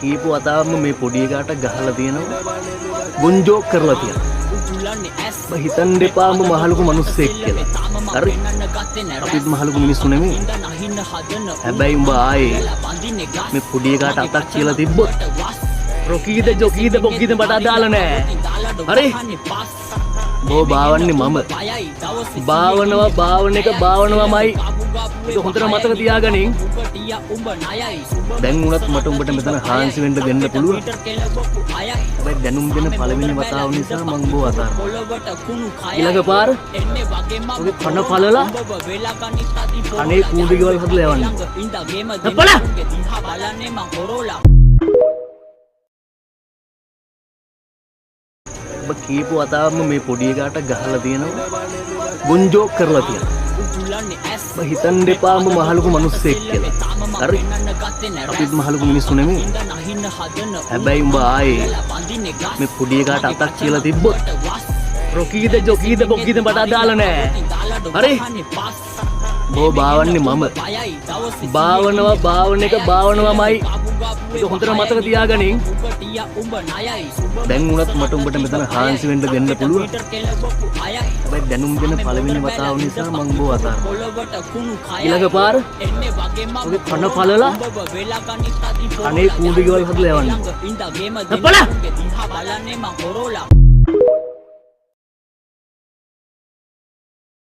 කීපු වතාවම මේ පොඩි එකාට ගහලා තියෙනවා. ගුන්ජෝක් කරලා තියෙනවා. ඔබ හිතන්න එපා උඹ මහලුකු මිනිස්සෙක් කියලා. හරි? අපිත් මහලුකු මිනිස්සු නෙමෙයි. හැබැයි උඹ ආයේ මේ පොඩි එකාට අතක් කියලා තිබ්බොත් රොකීද ජොකීද බොකීද මට අදාළ නෑ. හරි? බෝ භාවන්නේ මම. භාවන එක භාවනවමයි. ඒක හොඳට මතක තියාගනින්. දැන් උනත් මට උඹට මෙතන හාන්සි වෙන්න දෙන්න පුළුවන්. හැබැයි දැනුම් දෙන පළවෙනි වතාව නිසා මං බෝ අතාරිනවා. ඊළඟ පාර ඔගේ කන පළලා අනේ කූඩි ගෙවල් හදලා යවන්න. අප්පලා ඔබ කීපු වතාවම මේ පොඩි එකාට ගහලා තියෙනවා. ගුන්ජෝක් කරලා තියෙනවා. ඔබ හිතන්න එපා උඹ මහලුකු මිනිස්සෙක් කියලා. හරි? අපිත් මහලුකු මිනිස්සු නෙමෙයි. හැබැයි උඹ ආයේ මේ පොඩි එකාට අතක් කියලා තිබ්බොත් රොකීද ජොකීද බොකීද මට අදාළ නෑ. හරි? බෝ භාවන්නේ මම. භාවන එක භාවනවමයි. ඒක හොඳට මතක තියාගනින්. දැන් උනත් මට උඹට මෙතන හාන්සි වෙන්න දෙන්න පුළුවන්. හැබැයි දැනුම් දෙන පළවෙනි වතාව නිසා මං බෝ අතාරිනවා. ඊළඟ පාර ඔගේ කන පළලා අනේ කූඩි ගෙවල් හදලා යවන්න. අප්පලා